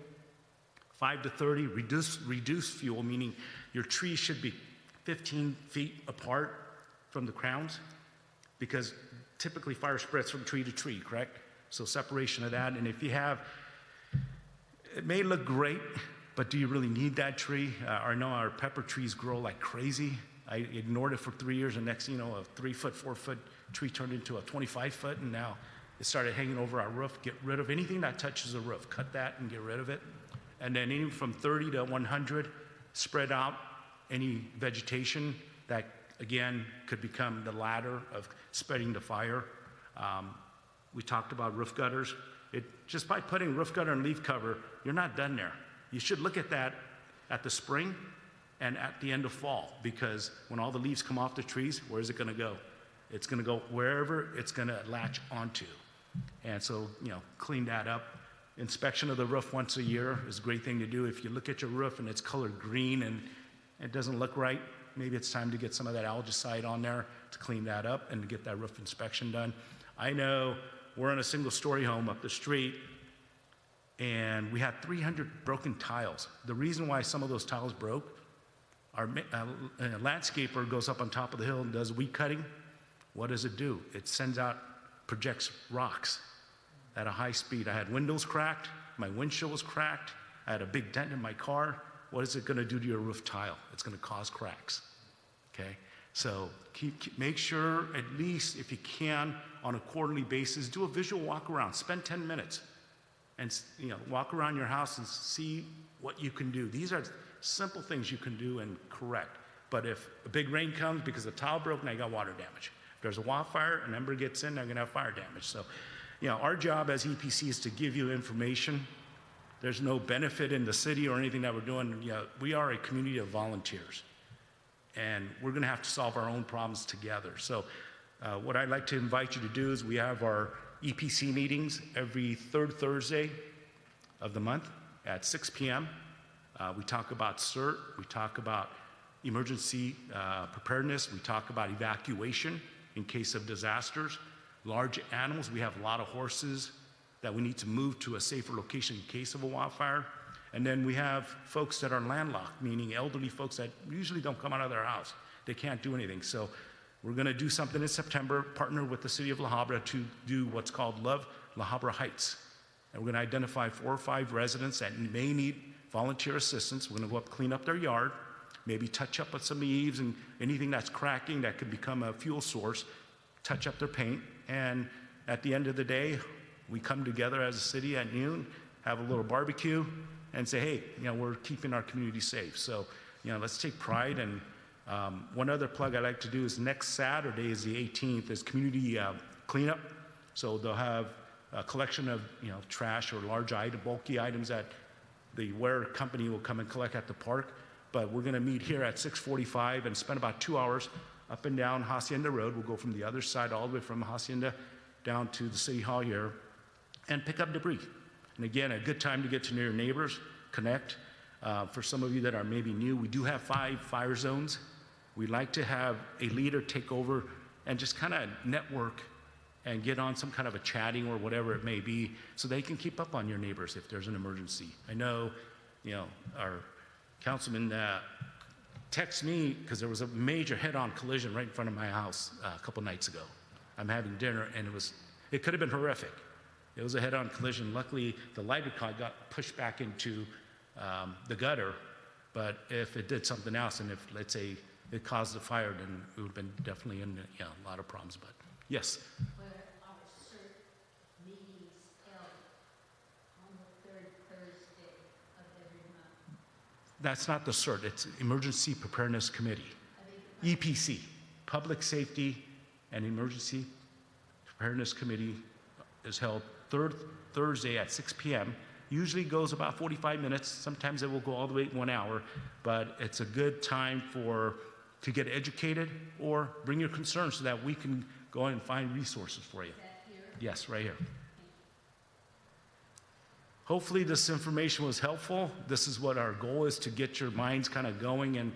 5 to 30, reduce fuel, meaning your tree should be 15 feet apart from the crowns, because typically fire spreads from tree to tree, correct? So separation of that. And if you have, it may look great, but do you really need that tree? I know our pepper trees grow like crazy. I ignored it for 3 years, and next, a 3 foot, 4 foot tree turned into a 25 foot, and now it started hanging over our roof. Get rid of anything that touches the roof. Cut that and get rid of it. And then anything from 30 to 100, spread out any vegetation that, again, could become the ladder of spreading the fire. We talked about roof gutters. Just by putting roof gutter and leaf cover, you're not done there. You should look at that at the spring and at the end of fall, because when all the leaves come off the trees, where is it going to go? It's going to go wherever it's going to latch onto. And so, clean that up. Inspection of the roof once a year is a great thing to do. If you look at your roof and it's colored green and it doesn't look right, maybe it's time to get some of that algicide on there to clean that up and to get that roof inspection done. I know we're in a single-story home up the street, and we had 300 broken tiles. The reason why some of those tiles broke, our landscaper goes up on top of the hill and does weed cutting. What does it do? It projects rocks at a high speed. I had windows cracked, my windshield was cracked, I had a big dent in my car. What is it going to do to your roof tile? It's going to cause cracks, okay? So make sure, at least if you can, on a quarterly basis, do a visual walk around. Spend 10 minutes and walk around your house and see what you can do. These are simple things you can do and correct. But if a big rain comes because the tile broke, now you got water damage. If there's a wildfire, an ember gets in, they're going to have fire damage. So, our job as EPC is to give you information. There's no benefit in the city or anything that we're doing. We are a community of volunteers, and we're going to have to solve our own problems together. So what I'd like to invite you to do is we have our EPC meetings every third Thursday of the month at 6 p.m. We talk about CERT. We talk about emergency preparedness. We talk about evacuation in case of disasters. Large animals, we have a lot of horses that we need to move to a safer location in case of a wildfire. And then we have folks that are landlocked, meaning elderly folks that usually don't come out of their house. They can't do anything. So we're going to do something in September, partner with the city of La Habra to do what's called Love La Habra Heights. And we're going to identify 4 or 5 residents that may need volunteer assistance. We're going to go up, clean up their yard, maybe touch up with some eaves and anything that's cracking that could become a fuel source, touch up their paint. And at the end of the day, we come together as a city at noon, have a little barbecue, and say, hey, we're keeping our community safe. So, let's take pride. And one other plug I like to do is next Saturday is the 18th, is community cleanup. So they'll have a collection of, trash or large bulky items that the Ware company will come and collect at the park. But we're going to meet here at 6:45 and spend about 2 hours up and down Hacienda Road. We'll go from the other side all the way from Hacienda down to the City Hall here and pick up debris. And again, a good time to get to know your neighbors, connect. For some of you that are maybe new, we do have 5 fire zones. We like to have a leader take over and just kind of network and get on some kind of a chatting or whatever it may be so they can keep up on your neighbors if there's an emergency. I know, our councilman texted me because there was a major head-on collision right in front of my house a couple nights ago. I'm having dinner, and it could have been horrific. It was a head-on collision. Luckily, the lighter car got pushed back into the gutter, but if it did something else, and if, let's say, it caused a fire, then we would have been definitely in a lot of problems. But yes. Where our CERT meetings held on the 3rd Thursday of every month. That's not the CERT. It's Emergency Preparedness Committee. I mean, EPC, Public Safety and Emergency Preparedness Committee is held third Thursday at 6 p.m. Usually goes about 45 minutes. Sometimes it will go all the way 1 hour, but it's a good time to get educated or bring your concerns so that we can go and find resources for you. Is that here? Yes, right here. Hopefully this information was helpful. This is what our goal is, to get your minds kind of going, and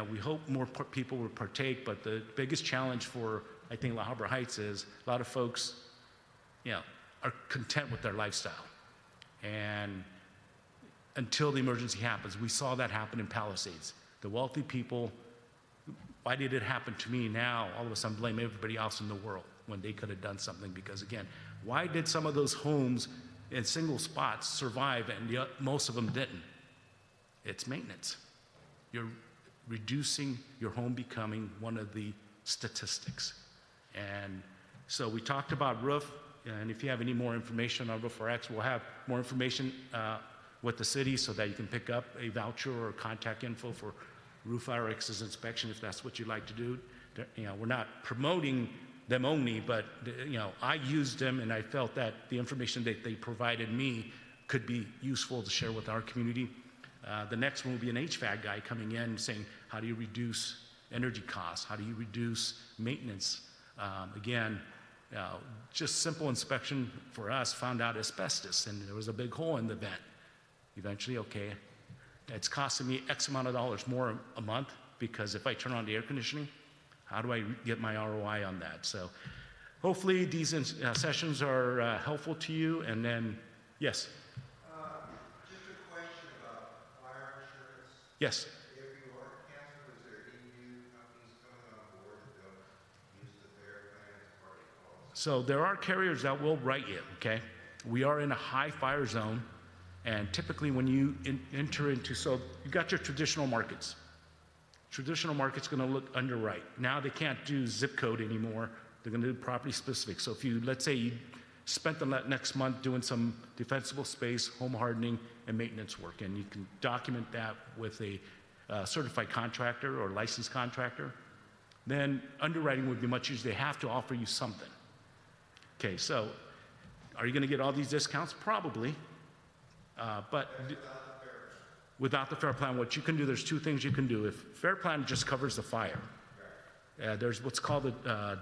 we hope more people will partake, but the biggest challenge for, I think, La Habra Heights is a lot of folks, are content with their lifestyle. And until the emergency happens, we saw that happen in Palisades. The wealthy people, why did it happen to me now? All of a sudden blame everybody else in the world when they could have done something. Because again, why did some of those homes in single spots survive and most of them didn't? It's maintenance. You're reducing your home becoming one of the statistics. And so we talked about roof, and if you have any more information on Roof RX, we'll have more information with the city so that you can pick up a voucher or contact info for Roof RX's inspection if that's what you'd like to do. We're not promoting them only, but I used them and I felt that the information that they provided me could be useful to share with our community. The next one will be an HVAC guy coming in saying, how do you reduce energy costs? How do you reduce maintenance? Again, just simple inspection for us found out asbestos, and there was a big hole in the vent. Eventually, okay, it's costing me X amount of dollars more a month, because if I turn on the air conditioning, how do I get my ROI on that? So hopefully these sessions are helpful to you. And then, yes? Just a question about fire insurance. Yes. If you are canceled, is there any new companies coming on board that don't use the fair plan as part of the policy? So there are carriers that will write you, okay? We are in a high fire zone, and typically when you enter into, so you got your traditional markets. Traditional market's going to look underwrite. Now they can't do zip code anymore. They're going to do property specific. So if you, let's say you spent the next month doing some defensible space, home hardening, and maintenance work, and you can document that with a certified contractor or licensed contractor, then underwriting would be much easier. They have to offer you something. Okay, so are you going to get all these discounts? Probably. But without the FAIR plan, what you can do, there's two things you can do. If FAIR plan just covers the fire, there's what's called a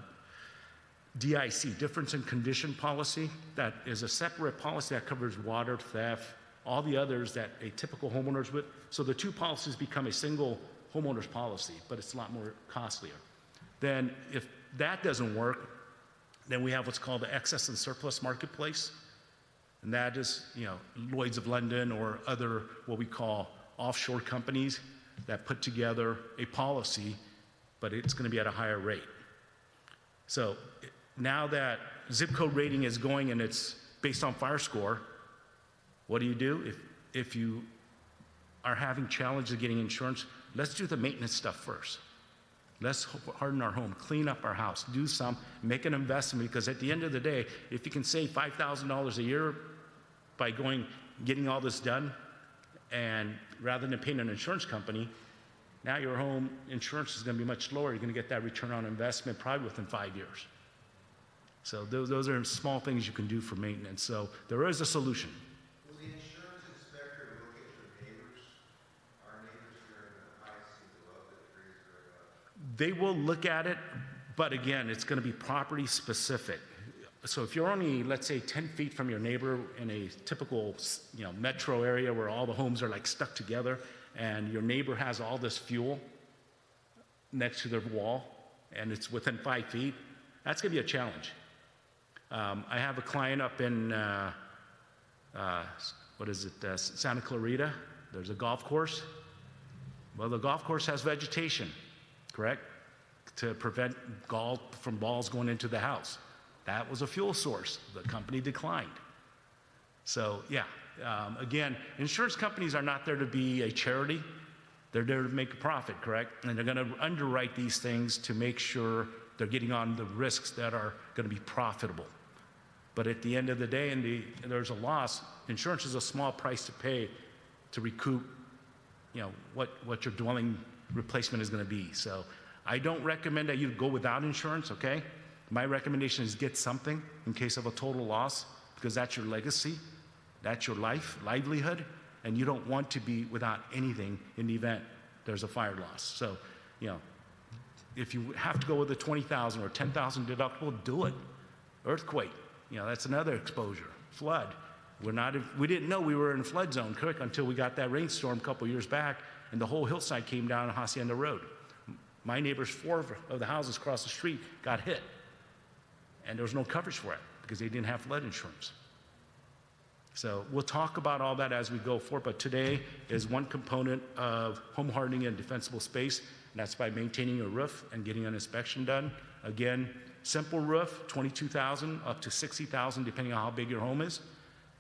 DIC, difference in condition policy. That is a separate policy that covers water, theft, all the others that a typical homeowner's would. So the two policies become a single homeowner's policy, but it's a lot more costlier. Then if that doesn't work, then we have what's called the excess and surplus marketplace. And that is, Lloyd's of London or other what we call offshore companies that put together a policy, but it's going to be at a higher rate. So now that zip code rating is going and it's based on fire score, what do? If you are having challenges getting insurance, let's do the maintenance stuff first. Let's harden our home, clean up our house, do make an investment, because at the end of the day, if you can save $5,000 a year by getting all this done, and rather than paying an insurance company, now your home insurance is going to be much lower. You're going to get that return on investment probably within 5 years. So those are small things you can do for maintenance. So there is a solution. Will the insurance inspector look at your neighbors? Our neighbors here in the heights seem to love the trees very much. They will look at it, but again, it's going to be property specific. So if you're only, let's say, 10 feet from your neighbor in a typical, metro area where all the homes are like stuck together, and your neighbor has all this fuel next to their wall, and it's within 5 feet, that's going to be a challenge. I have a client up in, Santa Clarita. There's a golf course. Well, the golf course has vegetation, correct? To prevent from balls going into the house. That was a fuel source. The company declined. So, again, insurance companies are not there to be a charity. They're there to make a profit, correct? And they're going to underwrite these things to make sure they're getting on the risks that are going to be profitable. But at the end of the day, there's a loss. Insurance is a small price to pay to recoup, what your dwelling replacement is going to be. So I don't recommend that you go without insurance, okay? My recommendation is get something in case of a total loss, because that's your legacy, that's your livelihood, and you don't want to be without anything in the event there's a fire loss. So, you know, if you have to go with a $20,000 or $10,000 deductible, do it. Earthquake, you know, that's another exposure. Flood, we didn't know we were in a flood zone, correct, until we got that rainstorm a couple years back, and the whole hillside came down on Hacienda Road. My neighbors, 4 of the houses across the street got hit, and there was no coverage for it because they didn't have flood insurance. So we'll talk about all that as we go forward, but today is one component of home hardening and defensible space, and that's by maintaining a roof and getting an inspection done. Again, simple roof, $22,000 up to $60,000, depending on how big your home is.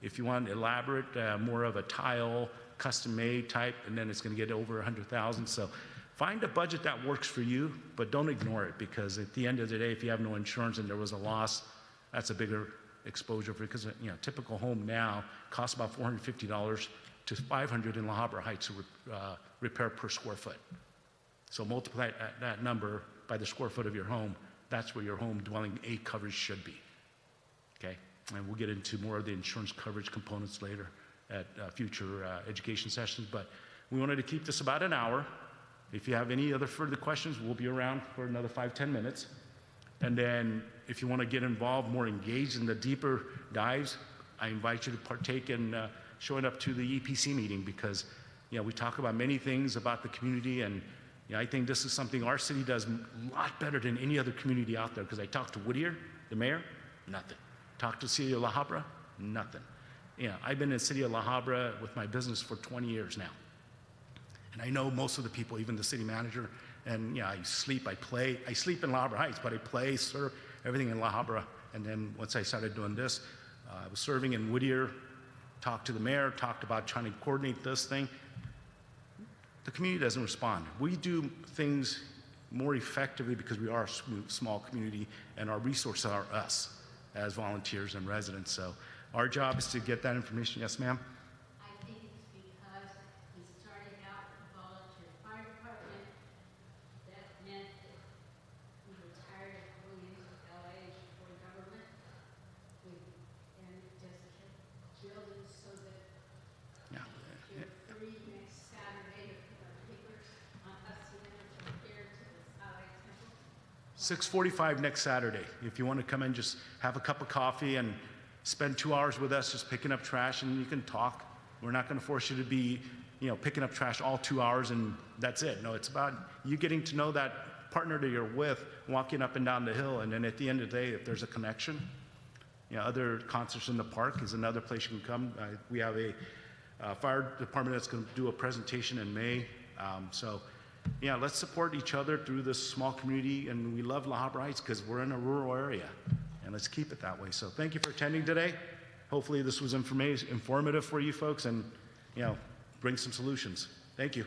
If you want elaborate, more of a tile, custom-made type, and then it's going to get over $100,000. So find a budget that works for you, but don't ignore it, because at the end of the day, if you have no insurance and there was a loss, that's a bigger exposure for you, because you know, a typical home now costs about $450 to $500 in La Habra Heights to repair per square foot. So multiply that number by the square foot of your home. That's where your home dwelling aid coverage should be. Okay, and we'll get into more of the insurance coverage components later at future education sessions. But we wanted to keep this about an hour. If you have any other further questions, we'll be around for another 5-10 minutes. And then if you want to get involved, more engaged in the deeper dives, I invite you to partake in showing up to the EPC meeting, because you know, we talk about many things about the community, and you know, I think this is something our city does a lot better than any other community out there, because I talked to Whittier, the mayor, nothing. Talked to the city of La Habra, nothing. You know, I've been in the city of La Habra with my business for 20 years now. And I know most of the people, even the city manager, and I sleep, I play. I sleep in La Habra Heights, but I play, serve, everything in La Habra. And then once I started doing this, I was serving in Whittier, talked to the mayor, talked about trying to coordinate this thing. The community doesn't respond. We do things more effectively because we are a small community, and our resources are us as volunteers and residents. So our job is to get that information. Yes, ma'am? I think it's because we started out with a volunteer fire department. That meant that we were tired of going into LA for government. And it just kept building so that Yeah. you're free next Saturday to put our papers on Hacienda from here to the Satellite Temple. 6:45 next Saturday. If you want to come in, just have a cup of coffee and spend 2 hours with us just picking up trash, and you can talk. We're not going to force you to be, picking up trash all 2 hours and that's it. No, it's about you getting to know that partner that you're with, walking up and down the hill, and then at the end of the day, if there's a connection, other concerts in the park is another place you can come. We have a fire department that's going to do a presentation in May. Let's support each other through this small community, and we love La Habra Heights because we're in a rural area, and let's keep it that way. So thank you for attending today. Hopefully this was informative for you folks, and bring some solutions. Thank you.